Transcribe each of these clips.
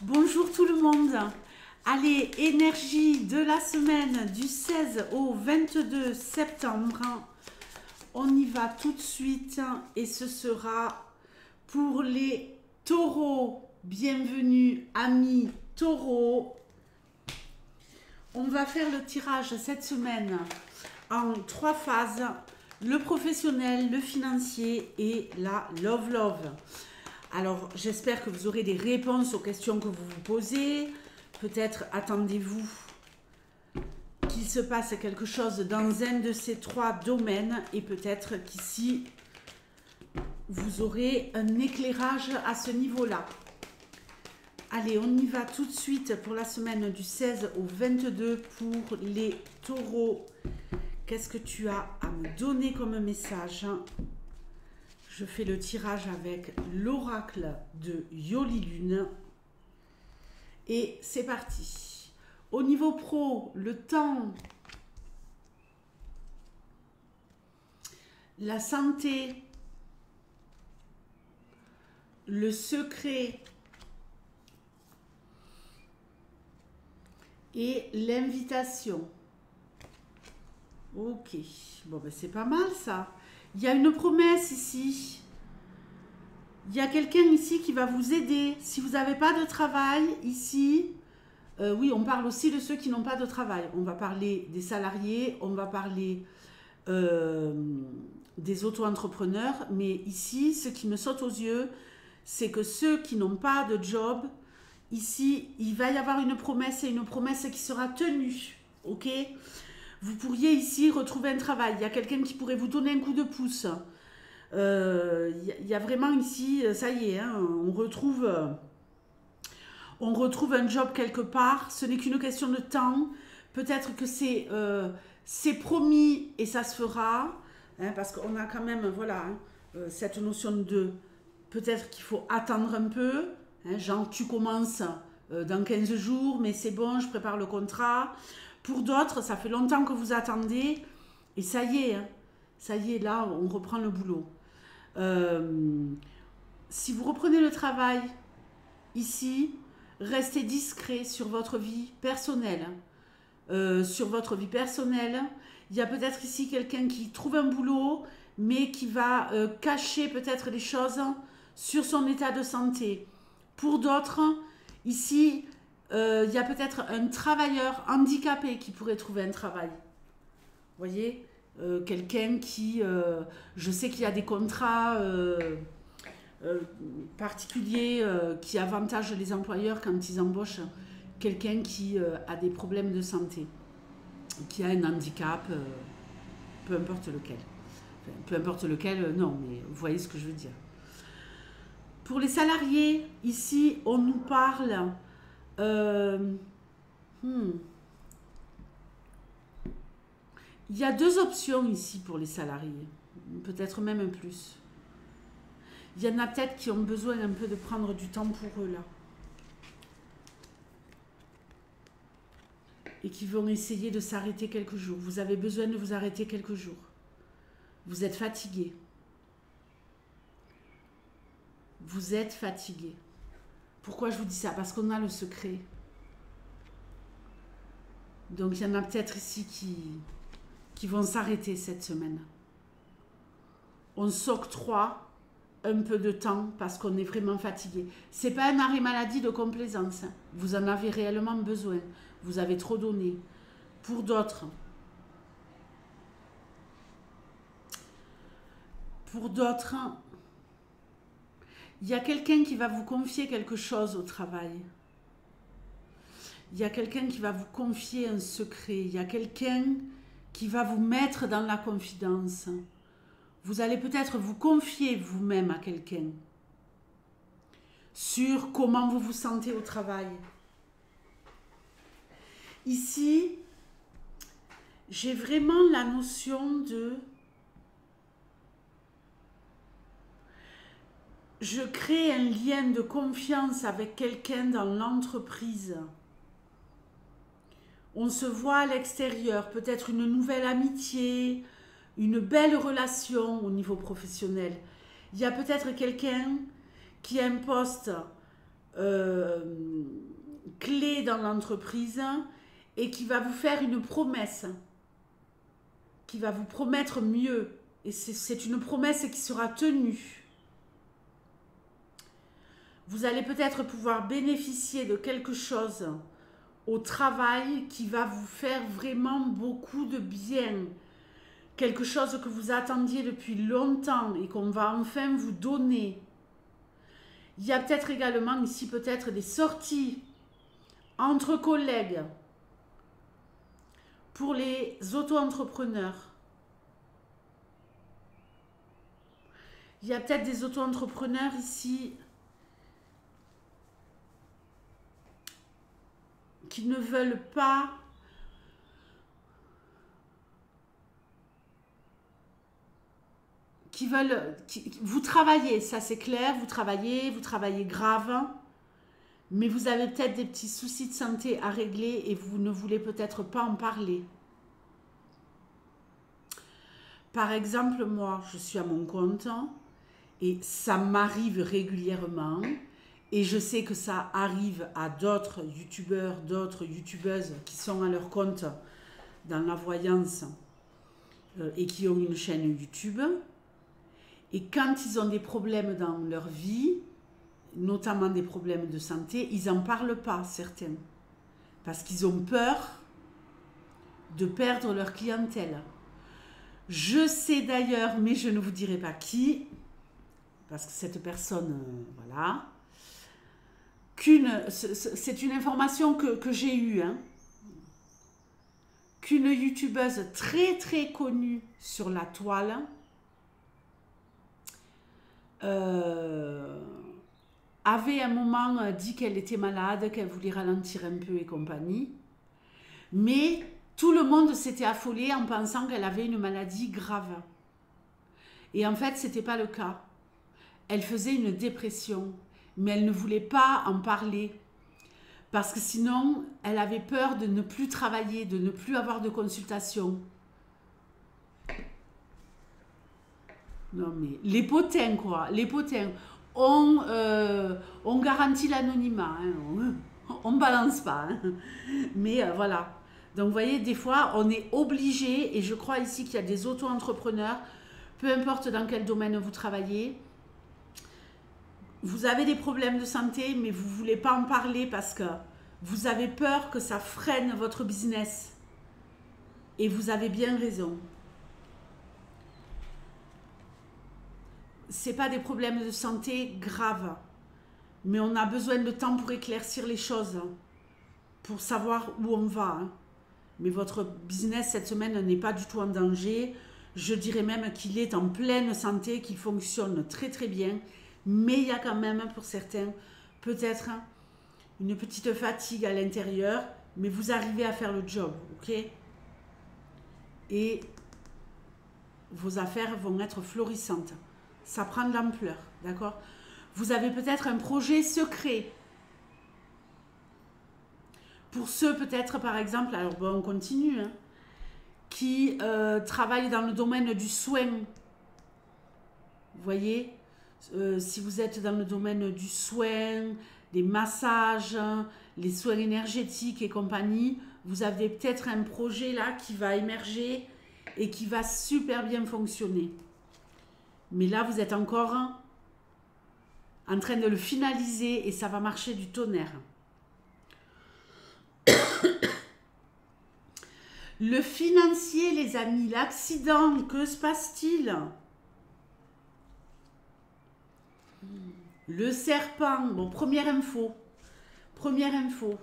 Bonjour tout le monde. Allez, énergie de la semaine du 16 au 22 septembre. On y va tout de suite et ce sera pour les taureaux. Bienvenue amis taureaux. On va faire le tirage cette semaine en 3 phases. Le professionnel, le financier et la love. Alors, j'espère que vous aurez des réponses aux questions que vous vous posez. Peut-être attendez-vous qu'il se passe quelque chose dans un de ces 3 domaines et peut-être qu'ici, vous aurez un éclairage à ce niveau-là. Allez, on y va tout de suite pour la semaine du 16 au 22 pour les taureaux. Qu'est-ce que tu as à me donner comme message ? Je fais le tirage avec l'oracle de Yoli Lune. Et c'est parti. Au niveau pro, le temps, la santé, le secret et l'invitation. Ok, bon ben c'est pas mal ça. Il y a une promesse ici. Il y a quelqu'un ici qui va vous aider. Si vous n'avez pas de travail ici, oui, on parle aussi de ceux qui n'ont pas de travail. On va parler des salariés, on va parler des auto-entrepreneurs. Mais ici, ce qui me saute aux yeux, c'est que ceux qui n'ont pas de job, ici, il va y avoir une promesse et une promesse qui sera tenue. Ok ? Vous pourriez ici retrouver un travail. Il y a quelqu'un qui pourrait vous donner un coup de pouce. Il y a vraiment ici, ça y est, hein, on retrouve un job quelque part. Ce n'est qu'une question de temps. Peut-être que c'est promis et ça se fera. Hein, parce qu'on a quand même, voilà, hein, cette notion de peut-être qu'il faut attendre un peu. Hein, genre, tu commences dans 15 jours, mais c'est bon, je prépare le contrat. Pour d'autres, ça fait longtemps que vous attendez et ça y est, hein, ça y est, là, on reprend le boulot. Si vous reprenez le travail ici, restez discret sur votre vie personnelle. Sur votre vie personnelle, il y a peut-être ici quelqu'un qui trouve un boulot, mais qui va cacher peut-être des choses sur son état de santé. Pour d'autres, ici, il y a peut-être un travailleur handicapé qui pourrait trouver un travail. Vous voyez ? Quelqu'un qui, je sais qu'il y a des contrats particuliers qui avantagent les employeurs quand ils embauchent quelqu'un qui a des problèmes de santé, qui a un handicap, peu importe lequel. Enfin, peu importe lequel, non, mais vous voyez ce que je veux dire. Pour les salariés, ici, on nous parle... Il y a 2 options ici pour les salariés, peut-être même un plus. Il y en a peut-être qui ont besoin un peu de prendre du temps pour eux là. Et qui vont essayer de s'arrêter quelques jours. Vous avez besoin de vous arrêter quelques jours. Vous êtes fatigué. Vous êtes fatigué. Pourquoi je vous dis ça? Parce qu'on a le secret. Donc il y en a peut-être ici qui vont s'arrêter cette semaine. On s'octroie un peu de temps parce qu'on est vraiment fatigué. C'est pas un arrêt maladie de complaisance. Hein. Vous en avez réellement besoin. Vous avez trop donné. Pour d'autres, il y a quelqu'un qui va vous confier quelque chose au travail. Il y a quelqu'un qui va vous confier un secret. Il y a quelqu'un qui va vous mettre dans la confidence. Vous allez peut-être vous confier vous-même à quelqu'un sur comment vous vous sentez au travail. Ici, j'ai vraiment la notion de... Je crée un lien de confiance avec quelqu'un dans l'entreprise. On se voit à l'extérieur, peut-être une nouvelle amitié, une belle relation au niveau professionnel. Il y a peut-être quelqu'un qui a un poste clé dans l'entreprise et qui va vous faire une promesse, qui va vous promettre mieux. Et c'est une promesse qui sera tenue. Vous allez peut-être pouvoir bénéficier de quelque chose au travail qui va vous faire vraiment beaucoup de bien. Quelque chose que vous attendiez depuis longtemps et qu'on va enfin vous donner. Il y a peut-être également ici peut-être des sorties entre collègues pour les auto-entrepreneurs. Il y a peut-être des auto-entrepreneurs ici qui ne veulent pas vous travaillez, ça c'est clair, vous travaillez grave, mais vous avez peut-être des petits soucis de santé à régler et vous ne voulez peut-être pas en parler. Par exemple, moi, je suis à mon compte et ça m'arrive régulièrement et je sais que ça arrive à d'autres youtubeurs, d'autres youtubeuses qui sont à leur compte dans la voyance et qui ont une chaîne YouTube. Et quand ils ont des problèmes dans leur vie, notamment des problèmes de santé, ils n'en parlent pas, certains. Parce qu'ils ont peur de perdre leur clientèle. Je sais d'ailleurs, mais je ne vous dirai pas qui, parce que cette personne, voilà, c'est une information que j'ai eue, hein, qu'une youtubeuse très très connue sur la toile avait un moment dit qu'elle était malade, qu'elle voulait ralentir un peu et compagnie. Mais tout le monde s'était affolé en pensant qu'elle avait une maladie grave. Et en fait, ce n'était pas le cas. Elle faisait une dépression, mais elle ne voulait pas en parler. Parce que sinon, elle avait peur de ne plus travailler, de ne plus avoir de consultation. Non mais, les potins quoi, les potins. On garantit l'anonymat, hein, on ne balance pas. Hein. Mais voilà. Donc vous voyez, des fois, on est obligé, et je crois ici qu'il y a des auto-entrepreneurs, peu importe dans quel domaine vous travaillez, vous avez des problèmes de santé, mais vous ne voulez pas en parler parce que vous avez peur que ça freine votre business. Et vous avez bien raison. Ce n'est pas des problèmes de santé graves, mais on a besoin de temps pour éclaircir les choses, pour savoir où on va. Hein. Mais votre business cette semaine n'est pas du tout en danger. Je dirais même qu'il est en pleine santé, qu'il fonctionne très très bien. Mais il y a quand même pour certains peut-être une petite fatigue à l'intérieur, mais vous arrivez à faire le job, ok? Et vos affaires vont être florissantes. Ça prend de l'ampleur, d'accord? Vous avez peut-être un projet secret. Pour ceux peut-être par exemple, alors bon, on continue, hein, qui travaillent dans le domaine du soin. Vous voyez, si vous êtes dans le domaine du soin, des massages, les soins énergétiques et compagnie, vous avez peut-être un projet là qui va émerger et qui va super bien fonctionner. Mais là, vous êtes encore en train de le finaliser et ça va marcher du tonnerre. Le financier, les amis, l'accident, que se passe-t-il? Le serpent, bon, première info. Première info.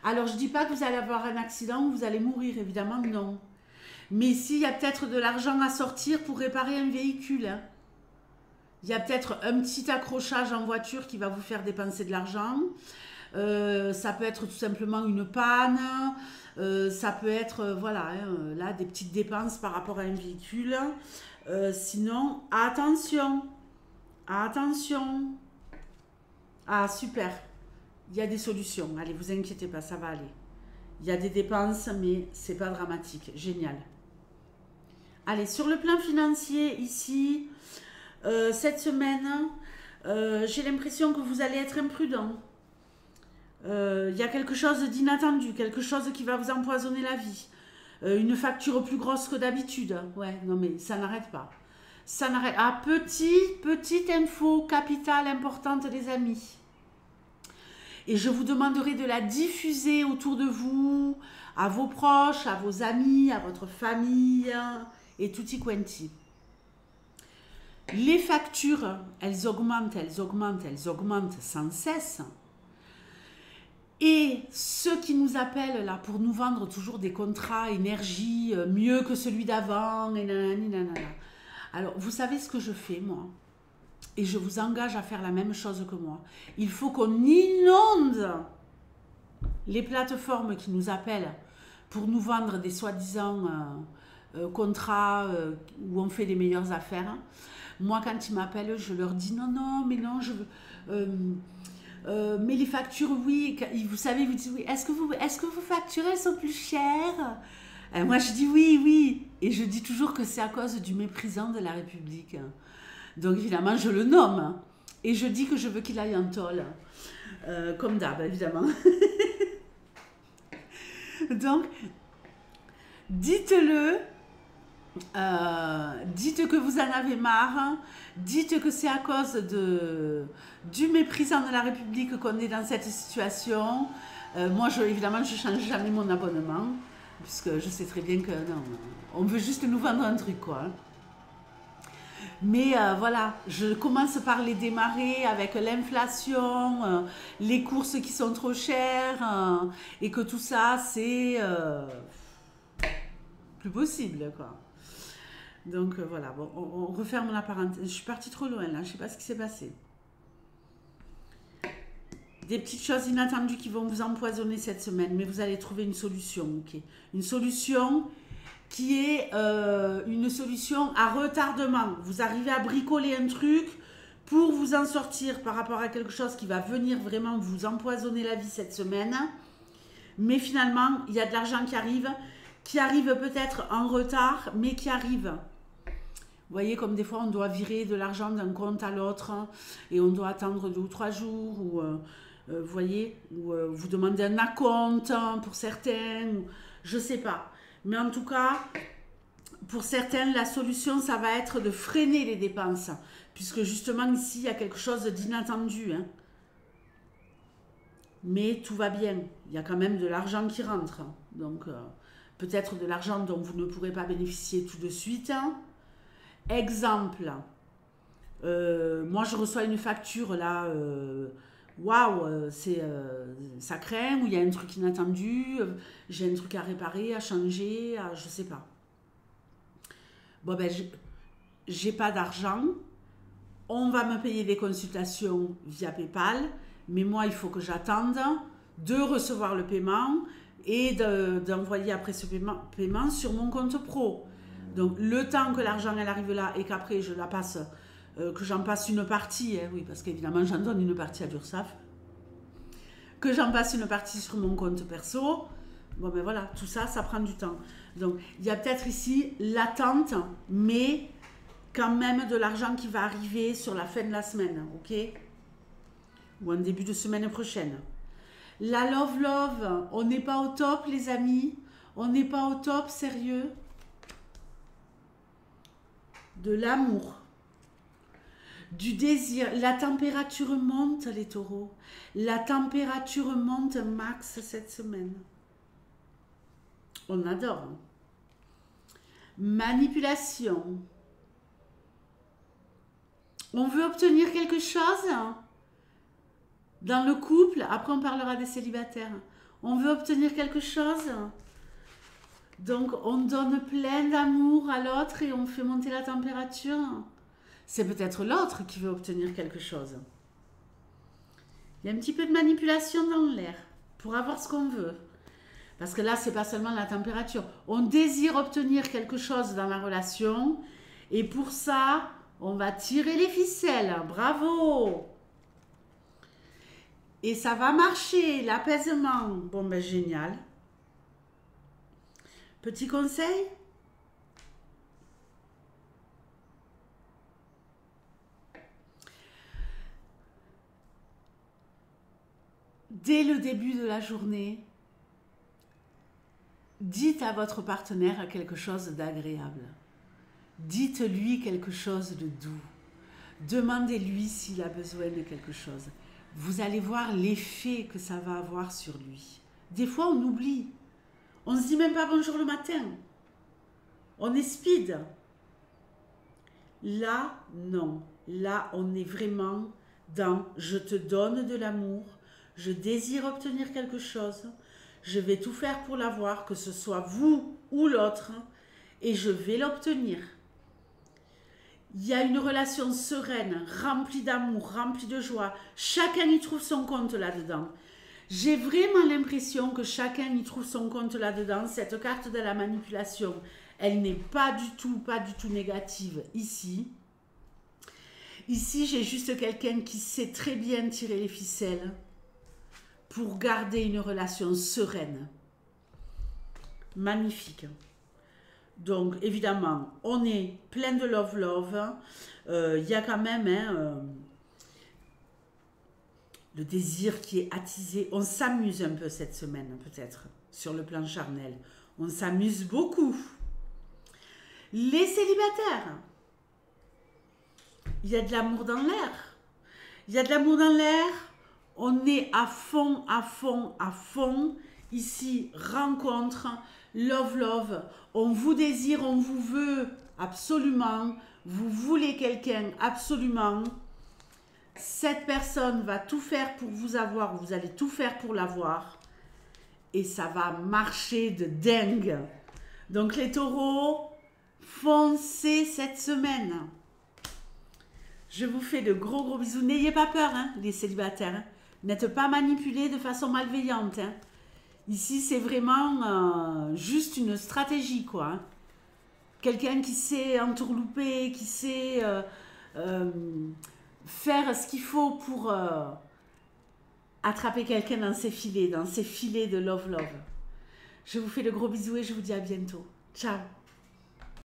Alors, je ne dis pas que vous allez avoir un accident ou vous allez mourir, évidemment, non. Mais ici, il y a peut-être de l'argent à sortir pour réparer un véhicule. Hein. Il y a peut-être un petit accrochage en voiture qui va vous faire dépenser de l'argent. Ça peut être tout simplement une panne. Ça peut être, voilà, hein, là, des petites dépenses par rapport à un véhicule. Sinon, attention. Attention. Ah, super. Il y a des solutions. Allez, vous inquiétez pas, ça va aller. Il y a des dépenses, mais c'est pas dramatique. Génial. Allez, sur le plan financier, ici, cette semaine, j'ai l'impression que vous allez être imprudent. Il y a quelque chose d'inattendu, quelque chose qui va vous empoisonner la vie. Une facture plus grosse que d'habitude. Ouais, non mais ça n'arrête pas. Ça n'arrête. Ah, petite info capitale importante, les amis. Et je vous demanderai de la diffuser autour de vous, à vos proches, à vos amis, à votre famille, et tutti quanti. Les factures, elles augmentent, elles augmentent, elles augmentent sans cesse. Et ceux qui nous appellent là pour nous vendre toujours des contrats énergie mieux que celui d'avant, et nanani, nanana. Alors, vous savez ce que je fais, moi? Et je vous engage à faire la même chose que moi. Il faut qu'on inonde les plateformes qui nous appellent pour nous vendre des soi-disant contrats où on fait les meilleures affaires. Moi, quand ils m'appellent, je leur dis non, non, mais non, je veux... mais les factures, oui, vous savez, vous dites oui, est-ce que vos factures, elles sont plus chères? Moi, je dis oui, oui. Et je dis toujours que c'est à cause du méprisant de la République. Donc, évidemment, je le nomme. Et je dis que je veux qu'il aille en tôle. Comme d'hab, évidemment. Donc, dites-le. Dites que vous en avez marre. Dites que c'est à cause du méprisant de la République qu'on est dans cette situation. Moi, évidemment, je ne change jamais mon abonnement. Puisque je sais très bien que non, on veut juste nous vendre un truc, quoi. Mais voilà, je commence par les démarrer avec l'inflation, les courses qui sont trop chères, et que tout ça, c'est plus possible, quoi. Donc voilà, bon, on referme la parenthèse. Je suis partie trop loin là, je ne sais pas ce qui s'est passé. Des petites choses inattendues qui vont vous empoisonner cette semaine, mais vous allez trouver une solution, ok? Une solution qui est une solution à retardement. Vous arrivez à bricoler un truc pour vous en sortir par rapport à quelque chose qui va venir vraiment vous empoisonner la vie cette semaine. Mais finalement, il y a de l'argent qui arrive peut-être en retard, mais qui arrive. Vous voyez, comme des fois, on doit virer de l'argent d'un compte à l'autre et on doit attendre 2 ou 3 jours. Ou, vous voyez, ou vous demandez un acompte pour certains. Je ne sais pas. Mais en tout cas, pour certains, la solution, ça va être de freiner les dépenses. Puisque justement, ici, il y a quelque chose d'inattendu. Hein. Mais tout va bien. Il y a quand même de l'argent qui rentre. Donc, peut-être de l'argent dont vous ne pourrez pas bénéficier tout de suite. Exemple. Moi, je reçois une facture là. Waouh, ça craint, ou il y a un truc inattendu, j'ai un truc à réparer, à changer, je sais pas. Bon ben, j'ai pas d'argent, on va me payer des consultations via PayPal, mais moi il faut que j'attende de recevoir le paiement et d'envoyer après ce paiement sur mon compte pro. Donc le temps que l'argent elle arrive là et qu'après je la passe, que j'en passe une partie, hein, oui, parce qu'évidemment j'en donne une partie à l'URSSAF, que j'en passe une partie sur mon compte perso, bon ben voilà, tout ça, ça prend du temps. Donc il y a peut-être ici l'attente, mais quand même de l'argent qui va arriver sur la fin de la semaine, ok? Ou en début de semaine prochaine. La love, on n'est pas au top les amis, on n'est pas au top, sérieux. De l'amour. Du désir, la température monte les taureaux, la température monte max cette semaine. On adore. Manipulation. On veut obtenir quelque chose dans le couple, après on parlera des célibataires. On veut obtenir quelque chose, donc on donne plein d'amour à l'autre et on fait monter la température. C'est peut-être l'autre qui veut obtenir quelque chose. Il y a un petit peu de manipulation dans l'air pour avoir ce qu'on veut. Parce que là, c'est pas seulement la température. On désire obtenir quelque chose dans la relation et pour ça, on va tirer les ficelles. Bravo! Et ça va marcher, l'apaisement. Bon, ben génial. Petit conseil? dès le début de la journée, dites à votre partenaire quelque chose d'agréable. Dites-lui quelque chose de doux. Demandez-lui s'il a besoin de quelque chose. Vous allez voir l'effet que ça va avoir sur lui. Des fois, on oublie. On ne se dit même pas bonjour le matin. On est speed. Là, non. Là, on est vraiment dans je te donne de l'amour, je désire obtenir quelque chose, je vais tout faire pour l'avoir, que ce soit vous ou l'autre, et je vais l'obtenir. Il y a une relation sereine, remplie d'amour, remplie de joie. Chacun y trouve son compte là-dedans. J'ai vraiment l'impression que chacun y trouve son compte là-dedans. Cette carte de la manipulation, elle n'est pas du tout négative ici. Ici, j'ai juste quelqu'un qui sait très bien tirer les ficelles pour garder une relation sereine. Magnifique. Donc, évidemment, on est plein de love. Il y a quand même le désir qui est attisé. On s'amuse un peu cette semaine, peut-être, sur le plan charnel. On s'amuse beaucoup. Les célibataires, il y a de l'amour dans l'air. Il y a de l'amour dans l'air. On est à fond. Ici, rencontre, love. On vous désire, on vous veut absolument. Vous voulez quelqu'un absolument. Cette personne va tout faire pour vous avoir. Vous allez tout faire pour l'avoir. Et ça va marcher de dingue. Donc les taureaux, foncez cette semaine. Je vous fais de gros bisous. N'ayez pas peur, hein, les célibataires. Hein. N'êtes pas manipulés de façon malveillante. Hein. Ici, c'est vraiment juste une stratégie, quoi. Hein. Quelqu'un qui sait entourlouper, qui sait faire ce qu'il faut pour attraper quelqu'un dans ses filets de love. Je vous fais de gros bisous et je vous dis à bientôt. Ciao.